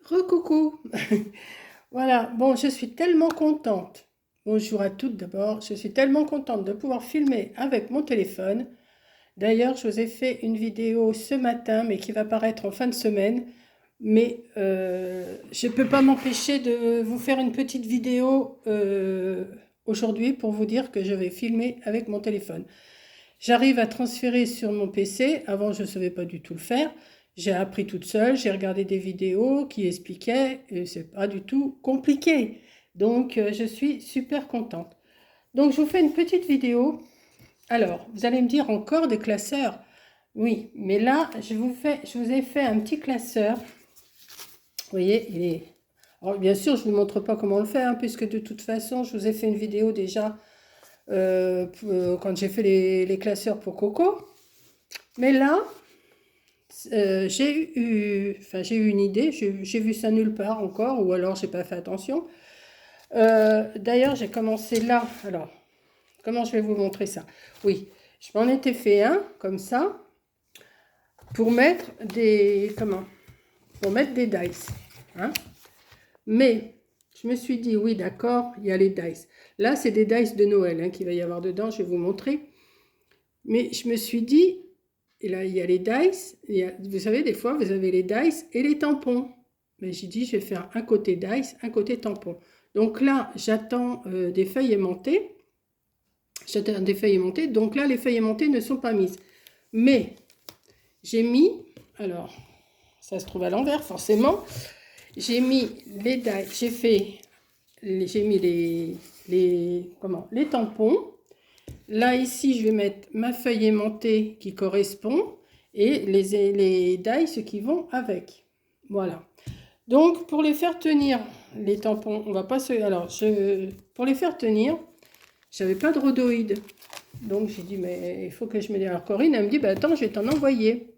Recoucou. Voilà, bon, je suis tellement contente. Bonjour à toutes d'abord. Je suis tellement contente de pouvoir filmer avec mon téléphone. D'ailleurs, je vous ai fait une vidéo ce matin, mais qui va paraître en fin de semaine. Mais je ne peux pas m'empêcher de vous faire une petite vidéo aujourd'hui pour vous dire que je vais filmer avec mon téléphone. J'arrive à transférer sur mon PC. Avant, je ne savais pas du tout le faire. J'ai appris toute seule, j'ai regardé des vidéos qui expliquaient, et c'est pas du tout compliqué. Donc, je suis super contente. Donc, je vous fais une petite vidéo. Alors, vous allez me dire encore des classeurs. Oui, mais là, je vous ai fait un petit classeur. Vous voyez, il est... Alors, bien sûr, je ne vous montre pas comment on le fait, hein, puisque de toute façon, je vous ai fait une vidéo déjà quand j'ai fait les classeurs pour Coco. Mais là, j'ai eu une idée, j'ai vu ça nulle part encore, ou alors j'ai pas fait attention. D'ailleurs, j'ai commencé là. Alors, comment je vais vous montrer ça? Oui, je m'en étais fait un comme ça pour mettre des pour mettre des dice, hein. Mais je me suis dit oui, d'accord, il y a les dice. Là, c'est des dice de Noël hein, qu'il va y avoir dedans. Je vais vous montrer. Mais je me suis dit, et là, il y a les dice. Vous savez, des fois, vous avez les dice et les tampons. Mais j'ai dit, je vais faire un côté dice, un côté tampon. Donc là, j'attends des feuilles aimantées. J'attends des feuilles aimantées. Donc là, les feuilles aimantées ne sont pas mises. Mais j'ai mis, alors, ça se trouve à l'envers, forcément. J'ai mis les dice, j'ai mis les tampons. Là, ici, je vais mettre ma feuille aimantée qui correspond et les dice qui vont avec. Voilà. Donc, pour les faire tenir, les tampons, on va pas se... Alors, pour les faire tenir, j'avais pas de rhodoïde. Donc, j'ai dit, mais il faut que je me dise... Alors, Corinne, elle me dit, bah, attends, je vais t'en envoyer.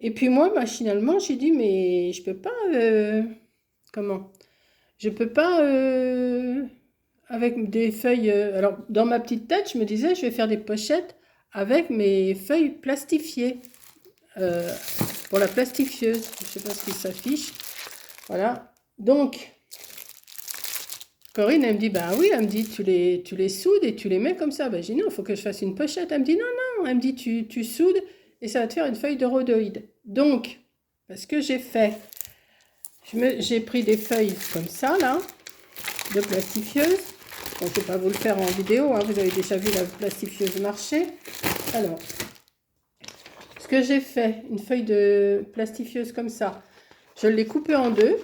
Et puis moi, machinalement, j'ai dit, mais je peux pas... comment? Je peux pas... avec des feuilles... alors, dans ma petite tête, je me disais, je vais faire des pochettes avec mes feuilles plastifiées. Pour la plastifieuse. Je ne sais pas ce qui s'affiche. Voilà. Donc, Corinne, elle me dit, bah oui, elle me dit, tu les soudes et tu les mets comme ça. Ben, j'ai dit, non, il faut que je fasse une pochette. Elle me dit, non, non. Elle me dit, tu soudes et ça va te faire une feuille de rhodoïde. Donc, ce que j'ai fait, j'ai pris des feuilles comme ça, là, de plastifieuse. Bon, je ne vais pas vous le faire en vidéo, hein, vous avez déjà vu la plastifieuse marcher. Alors, ce que j'ai fait, une feuille de plastifieuse comme ça, je l'ai coupée en deux,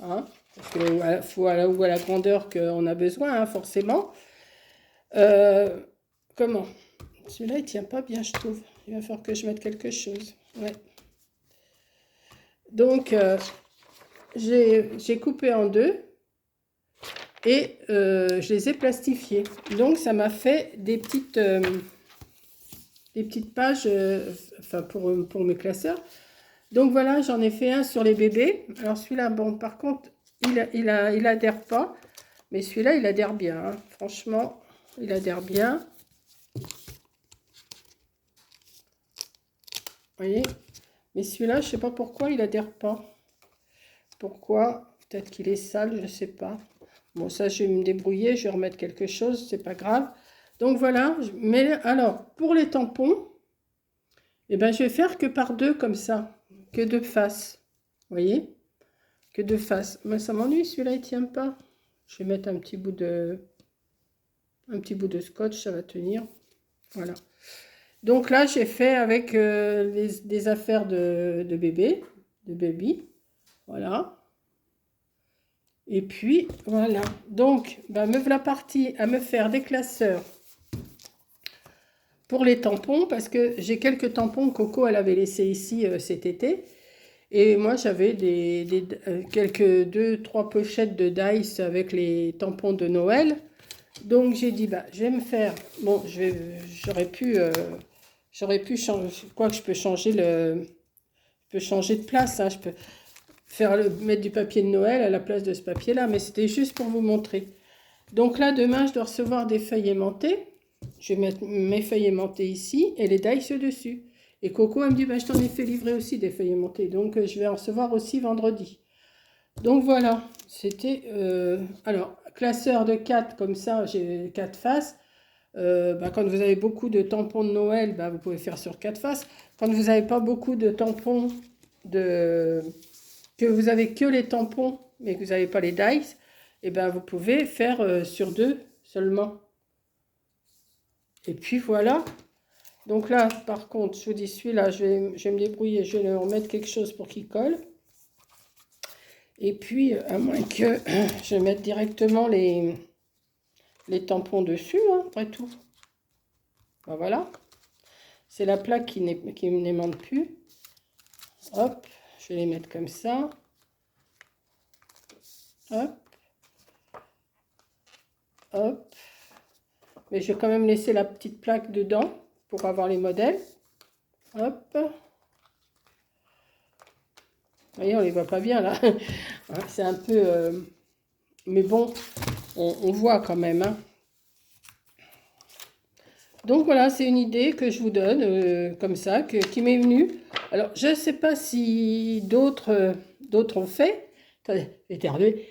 hein, parce qu'il faut à la grandeur qu'on a besoin, hein, forcément. Comment? Celui-là, il tient pas bien, je trouve. Il va falloir que je mette quelque chose. Ouais. Donc, j'ai coupé en deux. Et je les ai plastifiés. Donc ça m'a fait des petites pages enfin pour mes classeurs. Donc voilà, j'en ai fait un sur les bébés. Alors celui-là, bon, par contre, il adhère pas. Mais celui-là, il adhère bien. Hein. Franchement, il adhère bien. Vous voyez? Mais celui-là, je sais pas pourquoi il adhère pas. Pourquoi? Peut-être qu'il est sale, je sais pas. Bon, ça, je vais me débrouiller, je vais remettre quelque chose, c'est pas grave. Donc voilà, mais alors, pour les tampons, eh ben, je vais faire que par deux comme ça, que de face. Vous voyez? Que de face. Mais ça m'ennuie, celui-là, il tient pas. Je vais mettre un petit bout de scotch, ça va tenir. Voilà. Donc là, j'ai fait avec des affaires de bébé, de baby. Voilà. Et puis, voilà. Donc, ben, me voilà partie à me faire des classeurs pour les tampons, parce que j'ai quelques tampons que Coco, elle avait laissé ici cet été. Et moi, j'avais quelques 2-3 pochettes de dice avec les tampons de Noël. Donc, j'ai dit, bah, je vais me faire... Bon, j'aurais pu changer... Quoi que je peux changer je peux changer de place, hein, je peux mettre du papier de Noël à la place de ce papier-là, mais c'était juste pour vous montrer. Donc là, demain, je dois recevoir des feuilles aimantées. Je vais mettre mes feuilles aimantées ici et les dice dessus. Et Coco, elle me dit, bah, je t'en ai fait livrer aussi des feuilles aimantées. Donc, je vais en recevoir aussi vendredi. Donc voilà, c'était... alors, classeur de 4 comme ça, j'ai 4 faces. Quand vous avez beaucoup de tampons de Noël, vous pouvez faire sur 4 faces. Quand vous n'avez pas beaucoup de tampons, de... que vous avez que les tampons, mais que vous n'avez pas les dice, vous pouvez faire sur 2 seulement. Et puis voilà. Donc là, par contre, je vous dis, celui-là, je vais me débrouiller, je vais leur mettre quelque chose pour qu'il colle. Et puis, à moins que je mette directement les tampons dessus, hein, après tout. Voilà. C'est la plaque qui n'aimante plus. Hop, je vais les mettre comme ça. Hop. Hop. Mais je vais quand même laisser la petite plaque dedans pour avoir les modèles. Hop. Vous voyez, on les voit pas bien là. C'est un peu... mais bon, on voit quand même. Hein. Donc voilà, c'est une idée que je vous donne, comme ça, qui m'est venue. Alors, je ne sais pas si d'autres ont fait. Attendez, éternuer.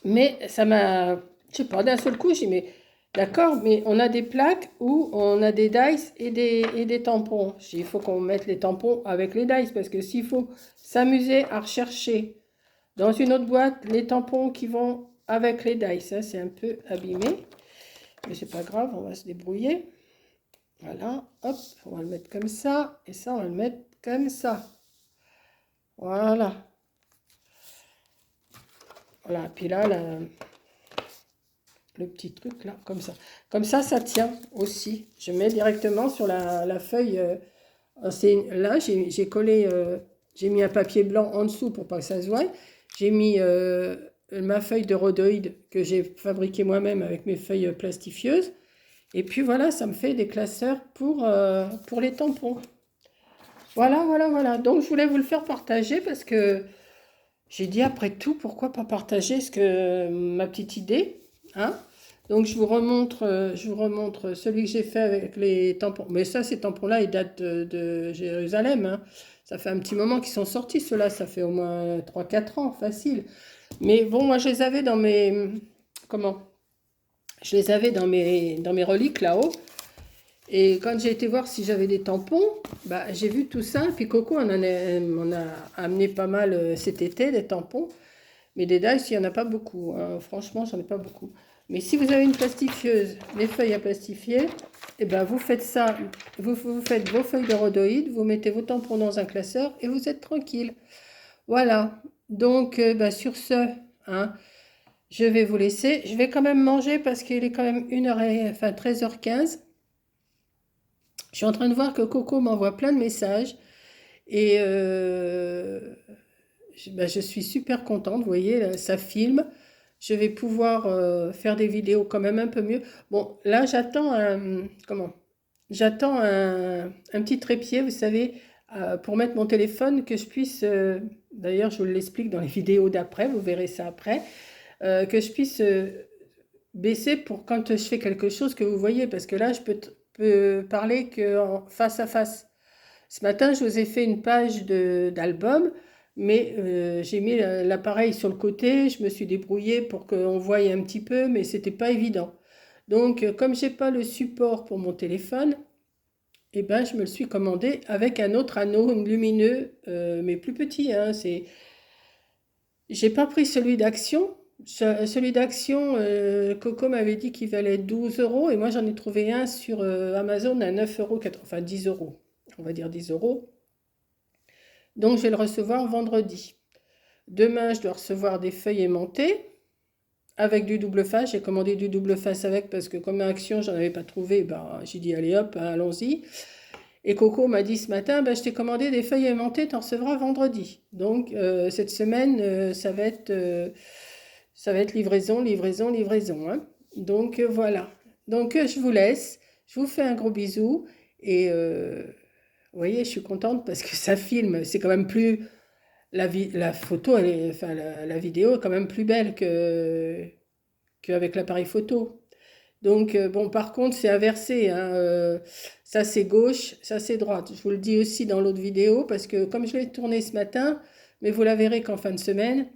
Mais ça m'a... Je sais pas, d'un seul coup, j'ai dit, mais d'accord, mais on a des plaques où on a des dice et des tampons. Il faut qu'on mette les tampons avec les dice, parce que s'il faut s'amuser à rechercher dans une autre boîte les tampons qui vont avec les dice, hein, c'est un peu abîmé. Mais c'est pas grave, on va se débrouiller. Voilà, hop, on va le mettre comme ça. Et ça, on va le mettre comme ça. Voilà. Voilà, puis là, le petit truc là, comme ça. Comme ça tient aussi. Je mets directement sur la feuille. Là, j'ai collé, j'ai mis un papier blanc en dessous pour pas que ça se voie. J'ai mis ma feuille de rhodoïde que j'ai fabriquée moi-même avec mes feuilles plastifieuses. Et puis voilà, ça me fait des classeurs pour les tampons. Voilà, voilà, voilà. Donc, je voulais vous le faire partager parce que j'ai dit après tout, pourquoi pas partager ma petite idée, hein? Donc, je vous remontre celui que j'ai fait avec les tampons. Mais ça, ces tampons-là, ils datent de Jérusalem, hein. Ça fait un petit moment qu'ils sont sortis, ceux-là. Ça fait au moins 3-4 ans, facile. Mais bon, moi, je les avais dans mes... Comment? Je les avais dans mes reliques là-haut. Et quand j'ai été voir si j'avais des tampons, j'ai vu tout ça. Puis Coco on a amené pas mal cet été, des tampons. Mais des dice, il n'y en a pas beaucoup. Hein. Franchement, j'en ai pas beaucoup. Mais si vous avez une plastifieuse, les feuilles à plastifier, vous faites ça. Vous faites vos feuilles de rhodoïde, vous mettez vos tampons dans un classeur et vous êtes tranquille. Voilà. Donc, sur ce, hein, je vais vous laisser. Je vais quand même manger parce qu'il est quand même 13h15. Je suis en train de voir que Coco m'envoie plein de messages et je suis super contente. Vous voyez, là, ça filme. Je vais pouvoir faire des vidéos quand même un peu mieux. Bon, là, J'attends un petit trépied, vous savez, pour mettre mon téléphone, que je puisse... d'ailleurs, je vous l'explique dans les vidéos d'après, vous verrez ça après, que je puisse baisser pour quand je fais quelque chose que vous voyez, parce que là, je peux parler que face à face. Ce matin, je vous ai fait une page d'album, mais j'ai mis l'appareil sur le côté, je me suis débrouillée pour qu'on voie un petit peu, mais c'était pas évident. Donc, comme j'ai pas le support pour mon téléphone, je me le suis commandé avec un autre anneau lumineux, mais plus petit. Hein, j'ai pas pris celui d'Action. Celui d'Action, Coco m'avait dit qu'il valait 12 euros et moi j'en ai trouvé un sur Amazon à 9 €, enfin 10 euros, on va dire 10 euros. Donc je vais le recevoir vendredi. Demain, je dois recevoir des feuilles aimantées avec du double face. J'ai commandé du double face avec parce que comme Action, j'en avais pas trouvé, j'ai dit allez hop, allons-y. Et Coco m'a dit ce matin, je t'ai commandé des feuilles aimantées, tu en recevras vendredi. Donc cette semaine, ça va être livraison, livraison, livraison. Hein. Donc voilà. Donc je vous laisse. Je vous fais un gros bisou. Et vous voyez, je suis contente parce que ça filme. C'est quand même plus... La photo, la vidéo est quand même plus belle qu'avec l'appareil photo. Donc, bon, par contre, c'est inversé, hein, ça, c'est gauche, ça, c'est droite. Je vous le dis aussi dans l'autre vidéo, parce que comme je l'ai tourné ce matin, mais vous la verrez qu'en fin de semaine,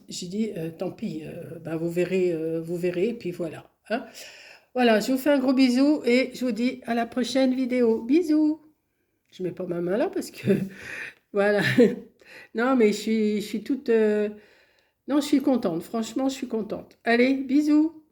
j'ai dit, tant pis, ben, vous verrez, et puis voilà, hein. Voilà, je vous fais un gros bisou et je vous dis à la prochaine vidéo. Bisous. Je mets pas ma main là parce que voilà. Non, mais je suis toute. Non, je suis contente. Franchement, je suis contente. Allez, bisous.